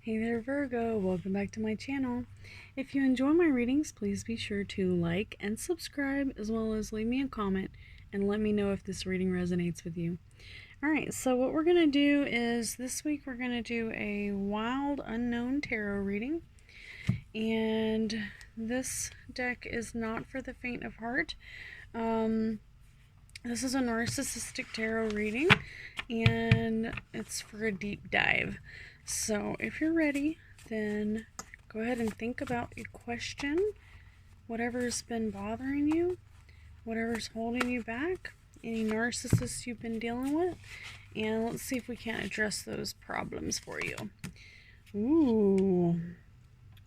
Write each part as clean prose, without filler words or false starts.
Hey there Virgo, welcome back to my channel. If you enjoy my readings, please be sure to like and subscribe, as well as leave me a comment and let me know if this reading resonates with you. Alright, so what we're going to do is this week we're going to do a Wild Unknown Tarot reading. And this deck is not for the faint of heart. This is a Narcissistic Tarot reading, and it's for a deep dive. So if you're ready, then go ahead and think about your question, whatever's been bothering you, whatever's holding you back, any narcissists you've been dealing with, and let's see if we can't address those problems for you. Ooh,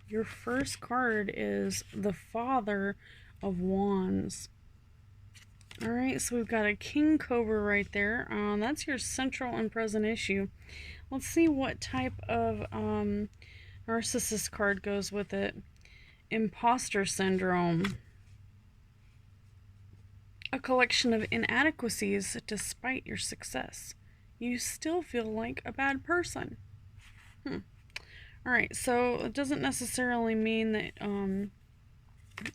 your first card is the Father of Wands. Alright, so we've got a King Cobra right there. That's your central and present issue. Let's see what type of narcissist card goes with it. Imposter syndrome. A collection of inadequacies despite your success. You still feel like a bad person. Alright, so it doesn't necessarily mean that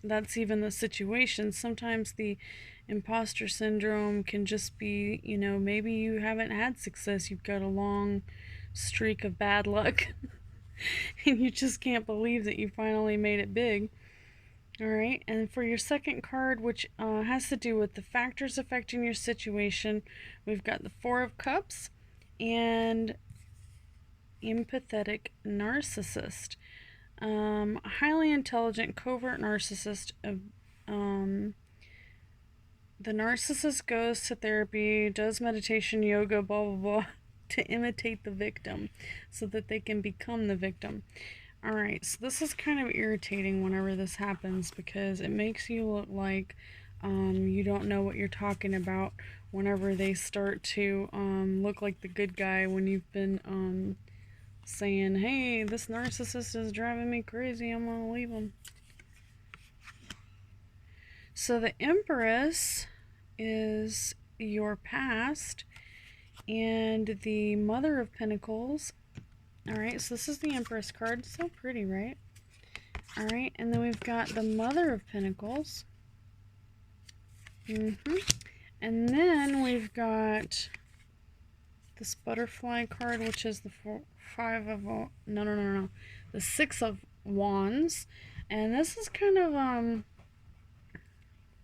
that's even the situation. Sometimes the imposter syndrome can just be, you know, maybe you haven't had success. You've got a long streak of bad luck and you just can't believe that you finally made it big. Alright, and for your second card, which has to do with the factors affecting your situation, we've got the Four of Cups and empathetic narcissist. Highly intelligent, covert narcissist. The narcissist goes to therapy, does meditation, yoga, blah, blah, blah, to imitate the victim so that they can become the victim. Alright, so this is kind of irritating whenever this happens because it makes you look like you don't know what you're talking about whenever they start to look like the good guy when you've been saying, hey, this narcissist is driving me crazy, I'm gonna leave him. So the Empress is your past, and the Mother of Pentacles. Alright, so this is the Empress card. So pretty, right? Alright, and then we've got the Mother of Pentacles. And then we've got this butterfly card, which is the the Six of Wands. And this is kind of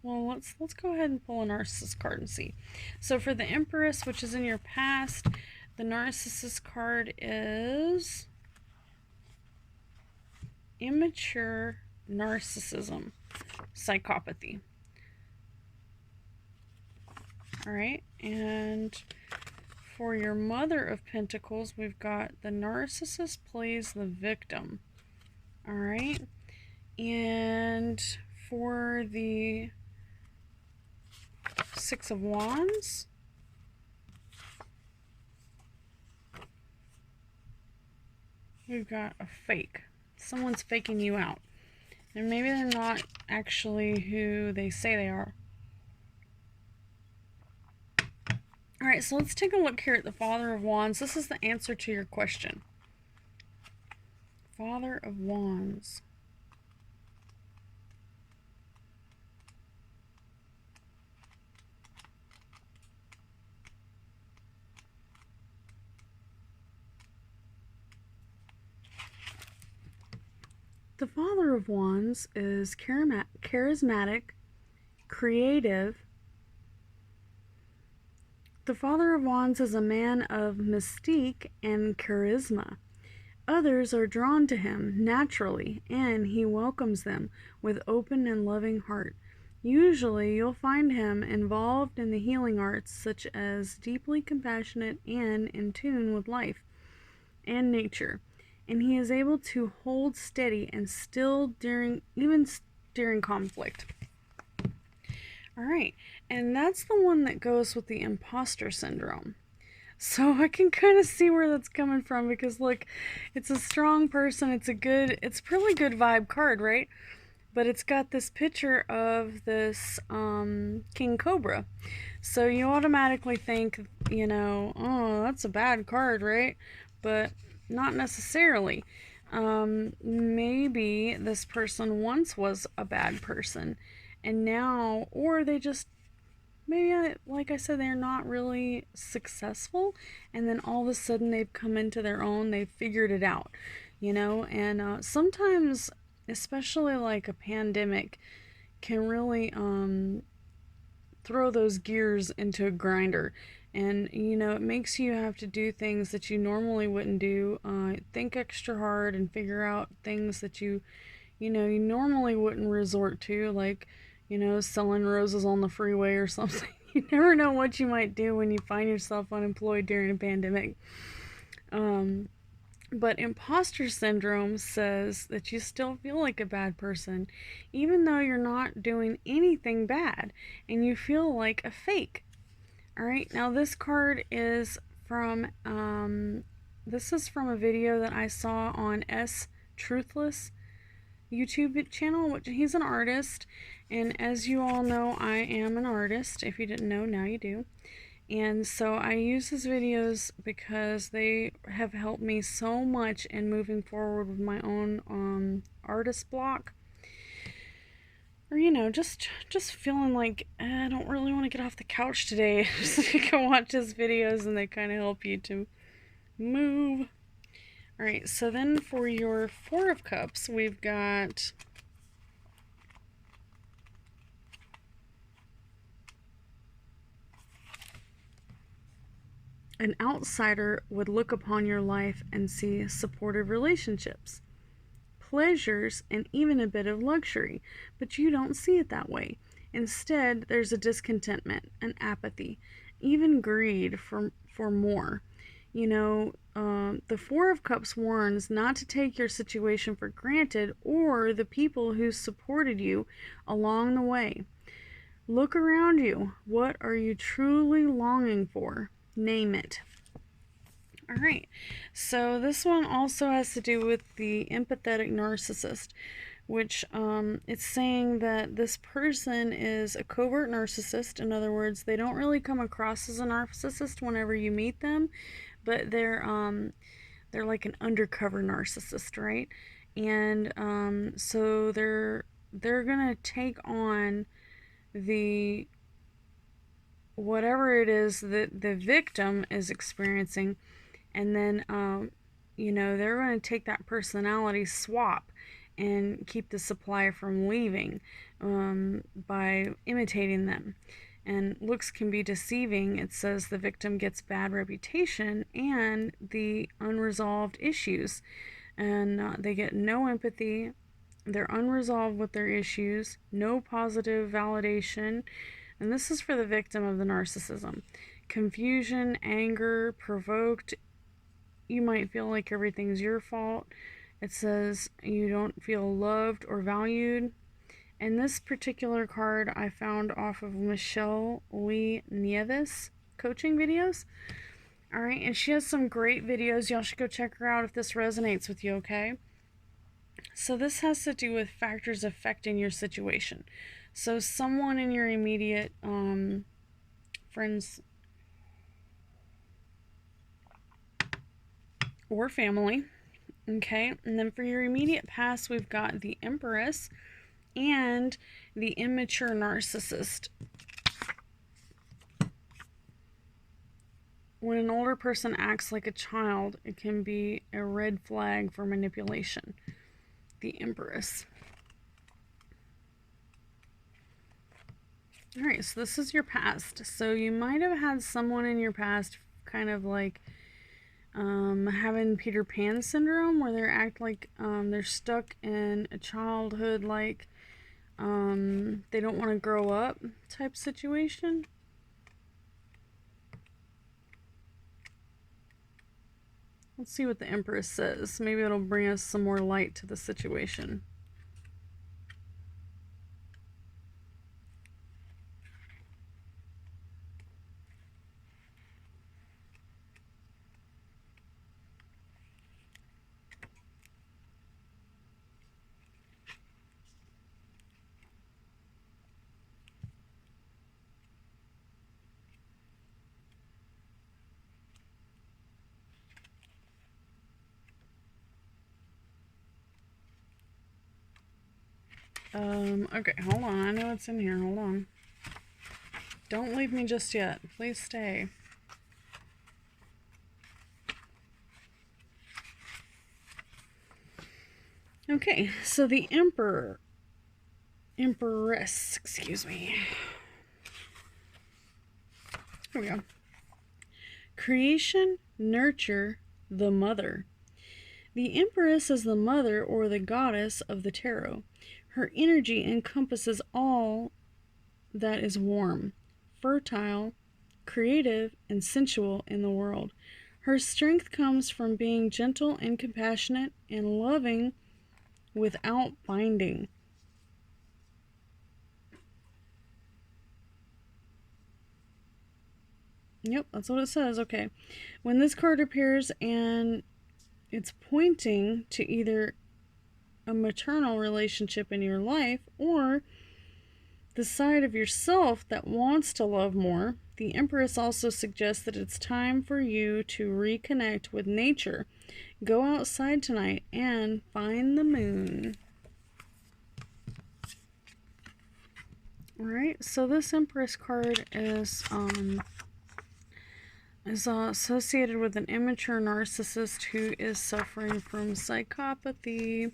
well, let's go ahead and pull a narcissist card and see. So for the Empress, which is in your past, the narcissist card is immature narcissism, psychopathy. Alright, and for your Mother of Pentacles, we've got the narcissist plays the victim. Alright, and for the Six of Wands, we've got a fake. Someone's faking you out. And maybe they're not actually who they say they are. Alright, so let's take a look here at the Father of Wands. This is the answer to your question. Father of Wands. The Father of Wands is charismatic, creative. The Father of Wands is a man of mystique and charisma. Others are drawn to him naturally, and he welcomes them with open and loving heart. Usually, you'll find him involved in the healing arts, such as deeply compassionate and in tune with life and nature. And he is able to hold steady and still during conflict. Alright, and that's the one that goes with the imposter syndrome. So I can kind of see where that's coming from because look, it's a strong person, it's a really good vibe card, right? But it's got this picture of this King Cobra. So you automatically think, you know, oh, that's a bad card, right? But not necessarily. Maybe this person once was a bad person, and now, or they just, maybe, like I said, they're not really successful, and then all of a sudden they've come into their own, they've figured it out, and sometimes, especially like a pandemic, can really throw those gears into a grinder. And it makes you have to do things that you normally wouldn't do, think extra hard and figure out things that you normally wouldn't resort to, like selling roses on the freeway or something. You never know what you might do when you find yourself unemployed during a pandemic. But imposter syndrome says that you still feel like a bad person, even though you're not doing anything bad, and you feel like a fake. All right, now this card is from a video that I saw on Truthless YouTube channel, which he's an artist, and as you all know, I am an artist. If you didn't know, now you do. And so I use his videos because they have helped me so much in moving forward with my own artist block. Or just feeling like I don't really want to get off the couch today. Just you can watch his videos and they kind of help you to move. Alright, so then for your Four of Cups, we've got an outsider would look upon your life and see supportive relationships, pleasures, and even a bit of luxury, but you don't see it that way. Instead, there's a discontentment, an apathy, even greed for more. The Four of Cups warns not to take your situation for granted or the people who supported you along the way. Look around you. What are you truly longing for? Name it. Alright, so this one also has to do with the empathetic narcissist, which it's saying that this person is a covert narcissist. In other words, they don't really come across as a narcissist whenever you meet them, but they're like an undercover narcissist, right? And so they're gonna take on the whatever it is that the victim is experiencing, and then they're going to take that personality swap and keep the supply from leaving by imitating them. And looks can be deceiving. It says the victim gets bad reputation and the unresolved issues, and they get no empathy. They're unresolved with their issues, no positive validation. And this is for the victim of the narcissism. Confusion, anger, provoked. You might feel like everything's your fault. It says you don't feel loved or valued. And this particular card I found off of Michelle Lee Nieves coaching videos. Alright, and she has some great videos. Y'all should go check her out if this resonates with you, okay? So this has to do with factors affecting your situation. So someone in your immediate friends or family, okay? And then for your immediate past, we've got the Empress and the immature narcissist. When an older person acts like a child, it can be a red flag for manipulation. The Empress. Alright, so this is your past. So you might have had someone in your past kind of like having Peter Pan syndrome, where they act like they're stuck in a childhood, like they don't want to grow up type situation. Let's see what the Empress says. Maybe it'll bring us some more light to the situation. Okay, hold on. I know it's in here. Hold on. Don't leave me just yet. Please stay. Okay, so the Empress, excuse me. Here we go. Creation, nurture, the mother. The Empress is the mother or the goddess of the tarot. Her energy encompasses all that is warm, fertile, creative, and sensual in the world. Her strength comes from being gentle and compassionate and loving without binding. Yep, that's what it says. Okay. When this card appears and it's pointing to either a maternal relationship in your life or the side of yourself that wants to love more, the Empress also suggests that it's time for you to reconnect with nature. Go outside tonight and find the moon. Alright, so this Empress card is associated with an immature narcissist who is suffering from psychopathy.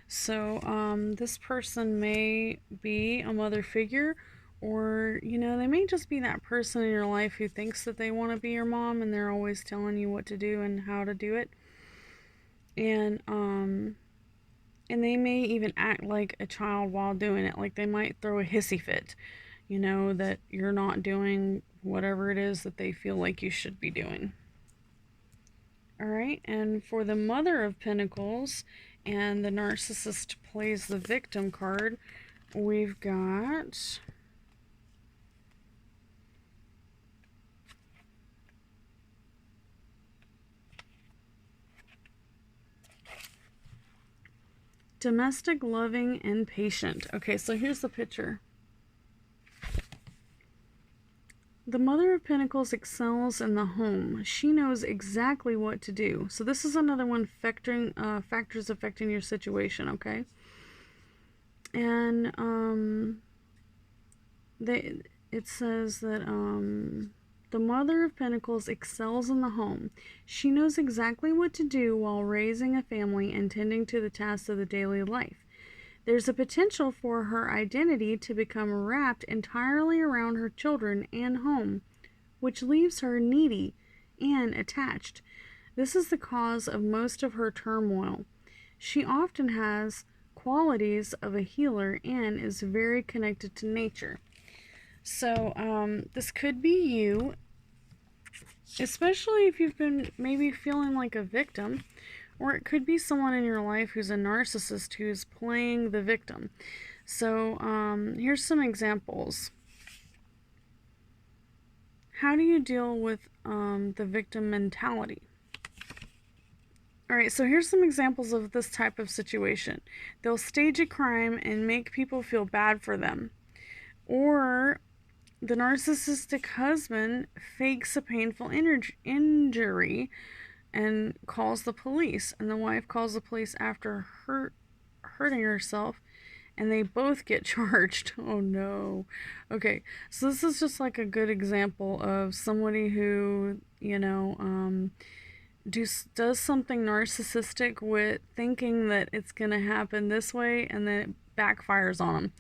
So this person may be a mother figure, or they may just be that person in your life who thinks that they want to be your mom and they're always telling you what to do and how to do it. And they may even act like a child while doing it. Like they might throw a hissy fit, that you're not doing whatever it is that they feel like you should be doing. Alright, and for the Mother of Pentacles, and the narcissist plays the victim card, we've got domestic, loving, and patient. Okay, so here's the picture. The Mother of Pentacles excels in the home. She knows exactly what to do. So this is another one factors affecting your situation, okay? And it says that the Mother of Pentacles excels in the home. She knows exactly what to do while raising a family and tending to the tasks of the daily life. There's a potential for her identity to become wrapped entirely around her children and home, which leaves her needy and attached. This is the cause of most of her turmoil. She often has qualities of a healer and is very connected to nature. So this could be you, especially if you've been maybe feeling like a victim. Or it could be someone in your life who's a narcissist who's playing the victim. So here's some examples. How do you deal with the victim mentality? Alright, so here's some examples of this type of situation. They'll stage a crime and make people feel bad for them. Or the narcissistic husband fakes a painful injury and calls the police, and the wife calls the police after hurting herself, and they both get charged. Oh no. Okay, so this is just like a good example of somebody who does something narcissistic with thinking that it's gonna happen this way, and then it backfires on them.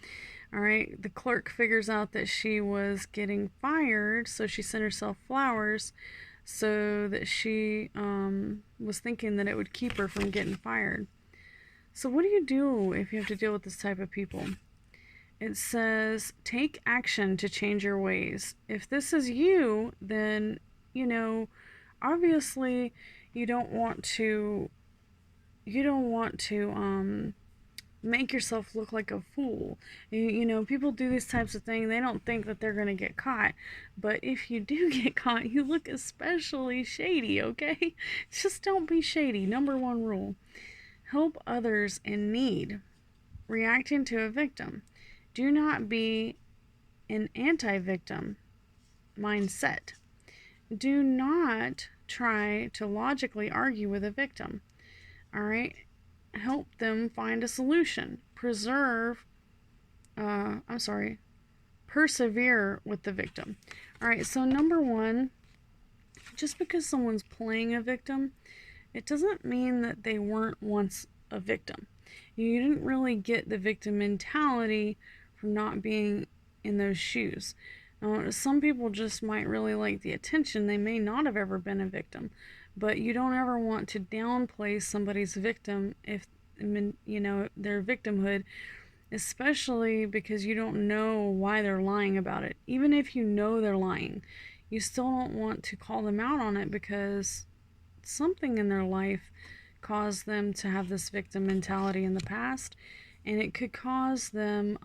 Alright, the clerk figures out that she was getting fired, so she sent herself flowers so that she was thinking that it would keep her from getting fired. So what do you do if you have to deal with this type of people? It says, take action to change your ways. If this is you, then, obviously you don't want to make yourself look like a fool. People do these types of things. They don't think that they're going to get caught. But if you do get caught, you look especially shady, okay? Just don't be shady. Number one rule. Help others in need. Reacting to a victim. Do not be an anti-victim mindset. Do not try to logically argue with a victim. Alright? Help them find a solution. Preserve persevere with the victim. All right, so number one, just because someone's playing a victim, it doesn't mean that they weren't once a victim. You didn't really get the victim mentality from not being in those shoes. Some people just might really like the attention. They may not have ever been a victim, but you don't ever want to downplay somebody's victim if, their victimhood, especially because you don't know why they're lying about it. Even if you know they're lying, you still don't want to call them out on it because something in their life caused them to have this victim mentality in the past, and it could cause them,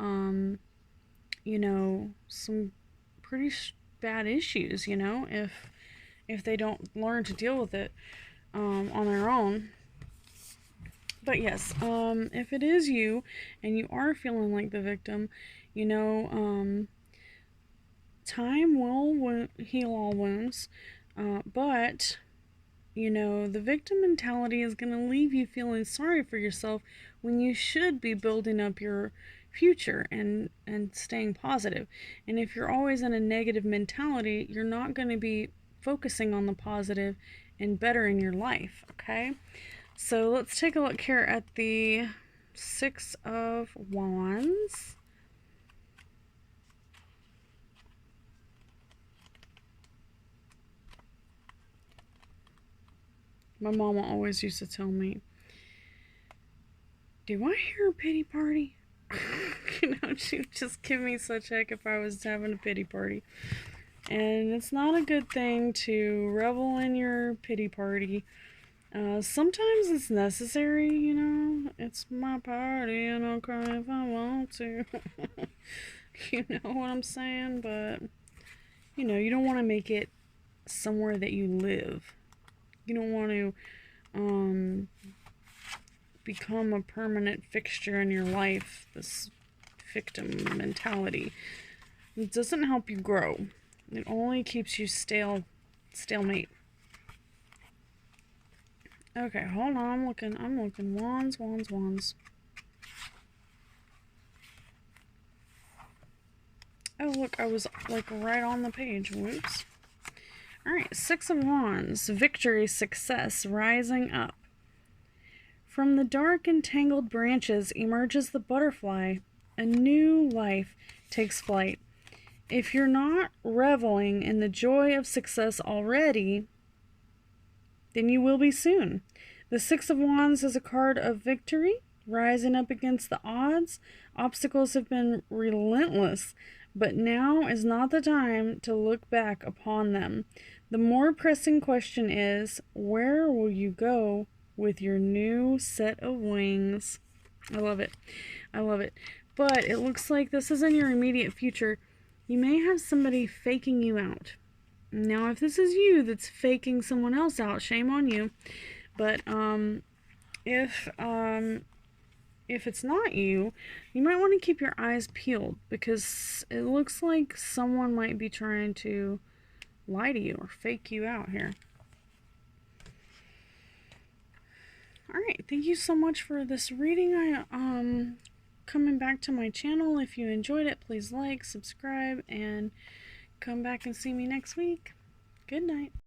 some pretty bad issues, if they don't learn to deal with it on their own. But yes, if it is you and you are feeling like the victim, time will heal all wounds, but the victim mentality is going to leave you feeling sorry for yourself when you should be building up your future and staying positive. And if you're always in a negative mentality, you're not going to be focusing on the positive and bettering your life, okay? So let's take a look here at the Six of Wands. My mama always used to tell me, do I hear a pity party? She would just give me such heck if I was having a pity party. And it's not a good thing to revel in your pity party. Sometimes it's necessary, It's my party and I'll cry if I want to. You know what I'm saying? But, you don't want to make it somewhere that you live. You don't want to become a permanent fixture in your life, this victim mentality. It doesn't help you grow. It only keeps you stalemate. Okay, hold on, I'm looking. Wands. Oh, look, I was right on the page. Whoops. Alright, Six of Wands. Victory, success, rising up. From the dark and tangled branches emerges the butterfly. A new life takes flight. If you're not reveling in the joy of success already, then you will be soon. The Six of Wands is a card of victory, rising up against the odds. Obstacles have been relentless, but now is not the time to look back upon them. The more pressing question is, where will you go with your new set of wings? I love it. But it looks like this is in your immediate future. You may have somebody faking you out. Now, if this is you that's faking someone else out, shame on you. But if it's not you, you might want to keep your eyes peeled because it looks like someone might be trying to lie to you or fake you out here. All right, thank you so much for this reading. Coming back to my channel. If you enjoyed it, please like, subscribe, and come back and see me next week. Good night.